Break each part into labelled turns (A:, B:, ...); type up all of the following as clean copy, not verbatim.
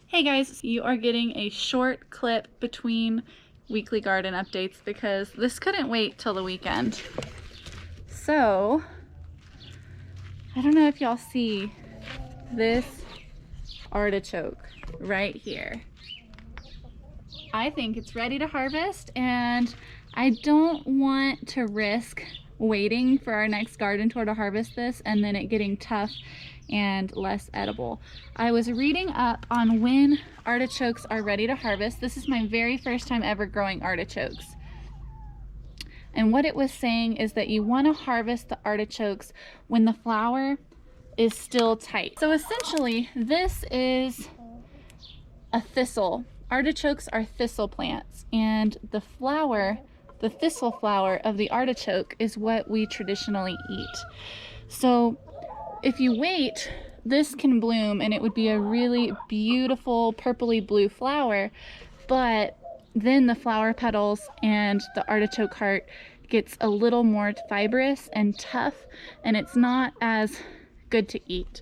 A: Hey guys, you are getting a short clip between weekly garden updates because this couldn't wait till the weekend. So, I don't know if y'all see this artichoke right here. I think it's ready to harvest and I don't want to risk waiting for our next garden tour to harvest this and then it getting tough and less edible. I was reading up on when artichokes are ready to harvest. This is my very first time ever growing artichokes. And what it was saying is that you want to harvest the artichokes when the flower is still tight. So essentially, this is a thistle. Artichokes are thistle plants, and the flower, the thistle flower of the artichoke is what we traditionally eat. So if you wait, this can bloom and it would be a really beautiful purpley blue flower, but then the flower petals and the artichoke heart gets a little more fibrous and tough and it's not as good to eat.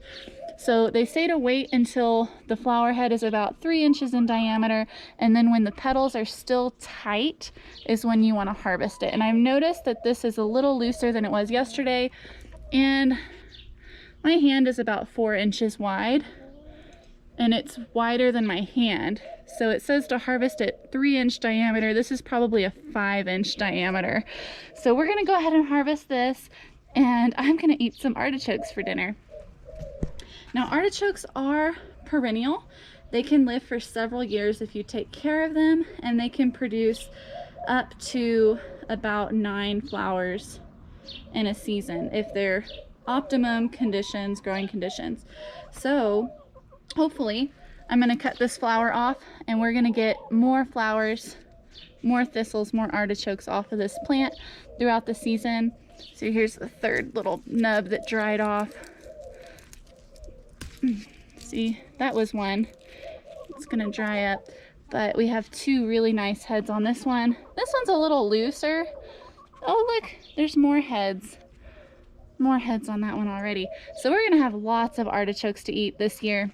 A: So they say to wait until the flower head is about 3 inches in diameter, and then when the petals are still tight is when you want to harvest it. And I've noticed that this is a little looser than it was yesterday, and my hand is about 4 inches wide and it's wider than my hand. So it says to harvest at 3-inch diameter. This is probably a 5-inch diameter. So we're gonna go ahead and harvest this and I'm gonna eat some artichokes for dinner. Now artichokes are perennial. They can live for several years if you take care of them, and they can produce up to about 9 flowers in a season if they're optimum conditions, growing conditions. So hopefully I'm going to cut this flower off and we're going to get more flowers, more thistles, more artichokes off of this plant throughout the season. So here's the third little nub that dried off. See, that was one. It's going to dry up, but we have 2 really nice heads on this one. This one's a little looser. Oh look, there's more heads. More heads on that one already. So we're gonna have lots of artichokes to eat this year.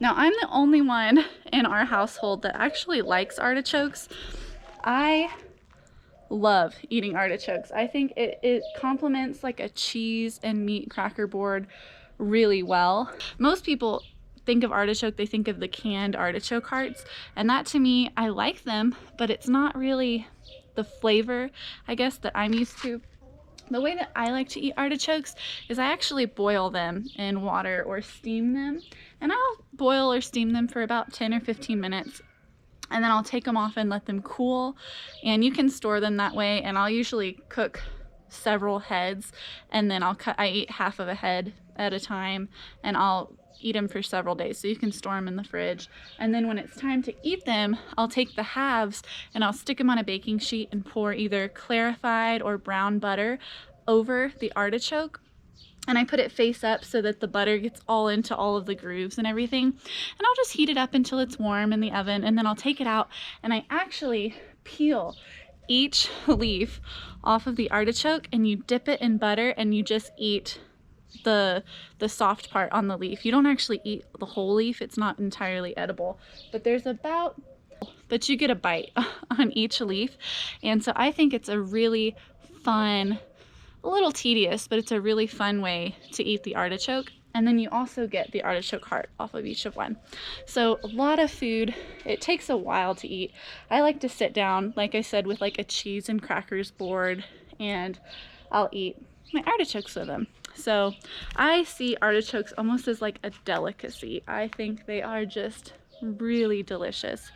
A: Now I'm the only one in our household that actually likes artichokes. I love eating artichokes. I think it complements like a cheese and meat cracker board really well. Most people think of artichoke, they think of the canned artichoke hearts, and that to me, I like them, but it's not really the flavor, I guess, that I'm used to. The way that I like to eat artichokes is I actually boil them in water or steam them, and I'll boil or steam them for about 10 or 15 minutes, and then I'll take them off and let them cool, and you can store them that way. And I'll usually cook several heads, and then I eat half of a head at a time, and I'll eat them for several days, so you can store them in the fridge. And then when it's time to eat them, I'll take the halves and I'll stick them on a baking sheet and pour either clarified or brown butter over the artichoke, and I put it face up so that the butter gets all into all of the grooves and everything, and I'll just heat it up until it's warm in the oven, and then I'll take it out and I actually peel each leaf off of the artichoke, and you dip it in butter and you just eat the soft part on the leaf. You don't actually eat the whole leaf, it's not entirely edible, but you get a bite on each leaf. And so I think it's a really fun, a little tedious, but it's a really fun way to eat the artichoke. And then you also get the artichoke heart off of each of one. So a lot of food. It takes a while to eat. I like to sit down, like I said, with like a cheese and crackers board, and I'll eat my artichokes with them. So I see artichokes almost as like a delicacy. I think they are just really delicious.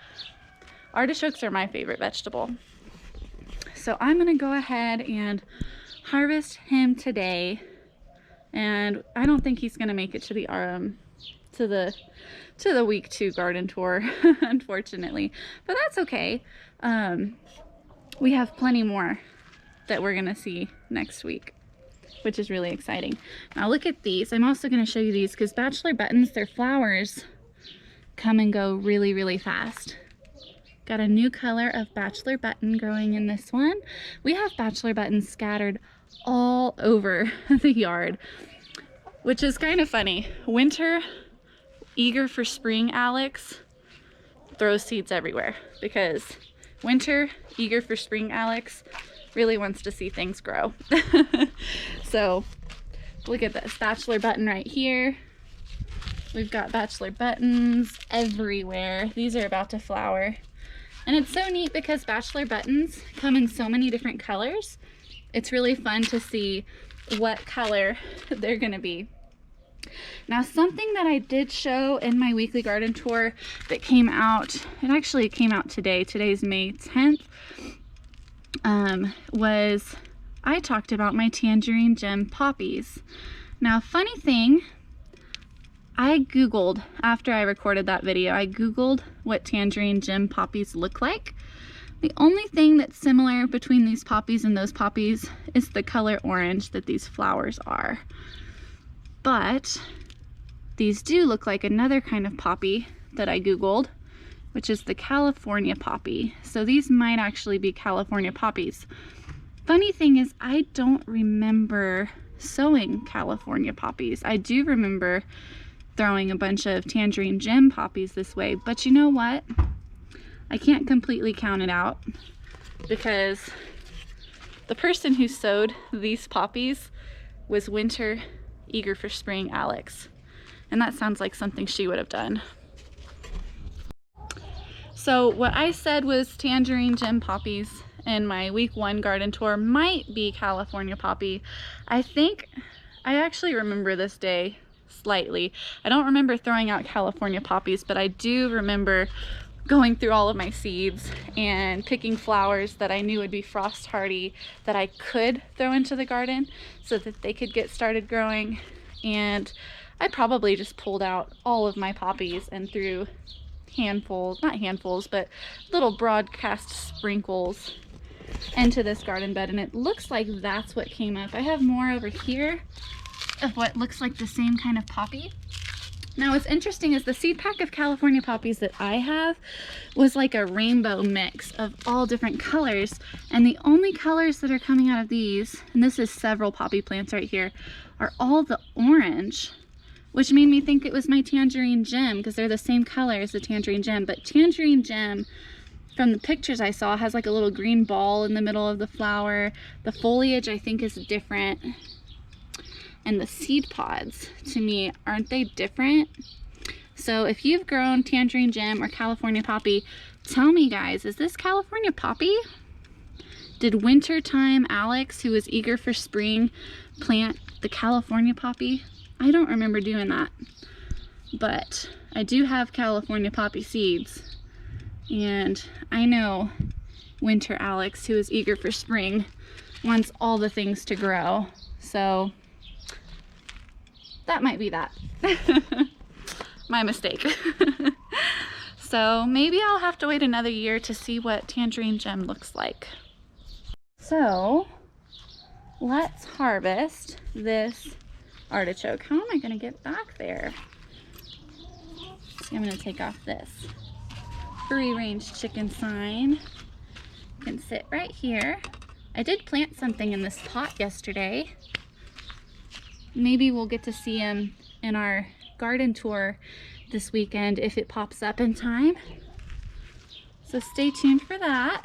A: Artichokes are my favorite vegetable. So I'm gonna go ahead and harvest him today, and I don't think he's gonna make it to the week 2 garden tour, unfortunately, but that's okay. We have plenty more that we're gonna see next week, which is really exciting. Now look at these. I'm also going to show you these because bachelor buttons, their flowers come and go really, really fast. Got a new color of bachelor button growing in this one. We have bachelor buttons scattered all over the yard, which is kind of funny. Winter, eager for spring Alex throws seeds everywhere, because winter eager for spring Alex really wants to see things grow. So look at this bachelor button right here. We've got bachelor buttons everywhere. These are about to flower. And it's so neat because bachelor buttons come in so many different colors. It's really fun to see what color they're gonna be. Now, something that I did show in my weekly garden tour that came out, it actually came out today, today's May 10th, was I talked about my tangerine gem poppies. Now, funny thing, I Googled, after I recorded that video, I Googled what tangerine gem poppies look like. The only thing that's similar between these poppies and those poppies is the color orange that these flowers are. But these do look like another kind of poppy that I Googled, which is the California poppy. So these might actually be California poppies. Funny thing is, I don't remember sowing California poppies. I do remember throwing a bunch of tangerine gem poppies this way, but you know what? I can't completely count it out, because the person who sowed these poppies was winter eager for spring Alex, and that sounds like something she would have done. So what I said was tangerine gem poppies in my week 1 garden tour might be California poppy. I actually remember this day slightly. I don't remember throwing out California poppies, but I do remember going through all of my seeds and picking flowers that I knew would be frost hardy that I could throw into the garden so that they could get started growing. And I probably just pulled out all of my poppies and threw handfuls, not handfuls, but little broadcast sprinkles into this garden bed, and it looks like that's what came up. I have more over here of what looks like the same kind of poppy. Now what's interesting is the seed pack of California poppies that I have was like a rainbow mix of all different colors, and the only colors that are coming out of these, and this is several poppy plants right here, are all the orange, which made me think it was my tangerine gem, because they're the same color as the tangerine gem. But tangerine gem, from the pictures I saw, has like a little green ball in the middle of the flower. The foliage I think is different. And the seed pods, to me, aren't they different? So if you've grown tangerine gem or California poppy, tell me guys, is this California poppy? Did wintertime Alex, who was eager for spring, plant the California poppy? I don't remember doing that, but I do have California poppy seeds, and I know winter Alex, who is eager for spring, wants all the things to grow. So that might be that. My mistake. So maybe I'll have to wait another year to see what tangerine gem looks like. So let's harvest this artichoke. How am I going to get back there? See, I'm going to take off this free range chicken sign. You can sit right here. I did plant something in this pot yesterday. Maybe we'll get to see him in our garden tour this weekend if it pops up in time. So stay tuned for that.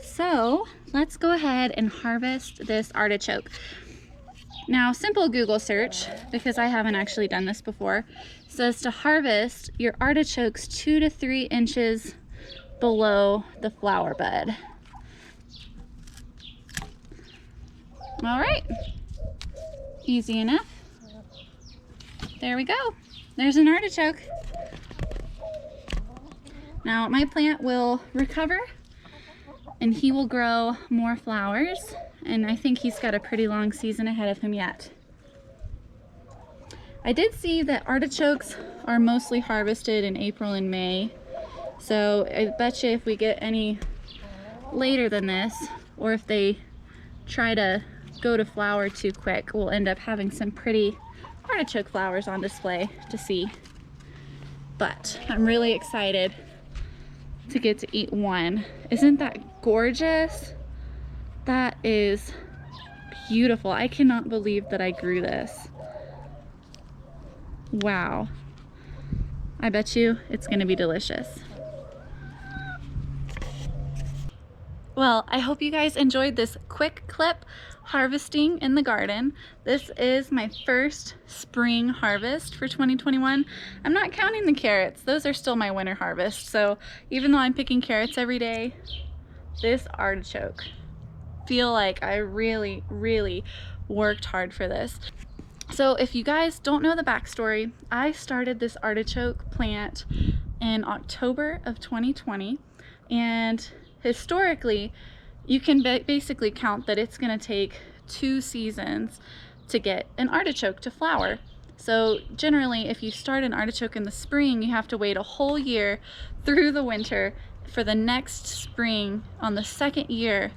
A: So let's go ahead and harvest this artichoke. Now, simple Google search, because I haven't actually done this before, says to harvest your artichokes 2 to 3 inches below the flower bud. All right, easy enough. There we go. There's an artichoke. Now my plant will recover and he will grow more flowers, and I think he's got a pretty long season ahead of him yet. I did see that artichokes are mostly harvested in April and May, so I bet you if we get any later than this, or if they try to go to flower too quick, we'll end up having some pretty artichoke flowers on display to see. But I'm really excited to get to eat one. Isn't that gorgeous? That is beautiful. I cannot believe that I grew this. Wow. I bet you it's gonna be delicious. Well, I hope you guys enjoyed this quick clip harvesting in the garden. This is my first spring harvest for 2021. I'm not counting the carrots. Those are still my winter harvest. So even though I'm picking carrots every day, this artichoke, feel like I really, really worked hard for this. So if you guys don't know the backstory, I started this artichoke plant in October of 2020, and historically you can basically count that it's going to take 2 seasons to get an artichoke to flower. So generally, if you start an artichoke in the spring, you have to wait a whole year through the winter for the next spring. On the second year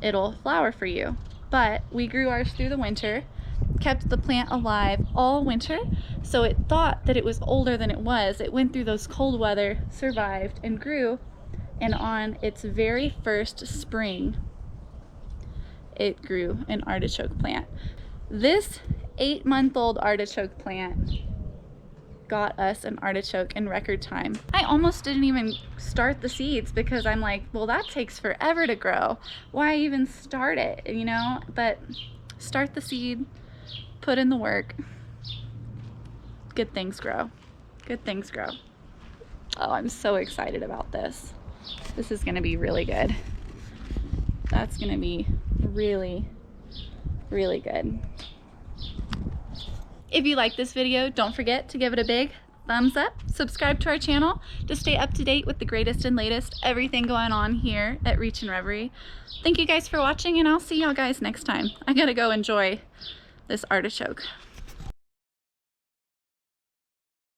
A: it'll flower for you. But we grew ours through the winter, kept the plant alive all winter, so it thought that it was older than it was. It went through those cold weather, survived, and grew, and on its very first spring it grew an artichoke plant. This 8-month-old artichoke plant got us an artichoke in record time. I almost didn't even start the seeds because I'm like, well, that takes forever to grow. Why even start it, you know? But start the seed, put in the work, good things grow. Good things grow. Oh, I'm so excited about this. This is gonna be really good. That's gonna be really, really good. If you like this video, don't forget to give it a big thumbs up. Subscribe to our channel to stay up to date with the greatest and latest everything going on here at Reach and Reverie. Thank you guys for watching, and I'll see y'all guys next time. I gotta go enjoy this artichoke.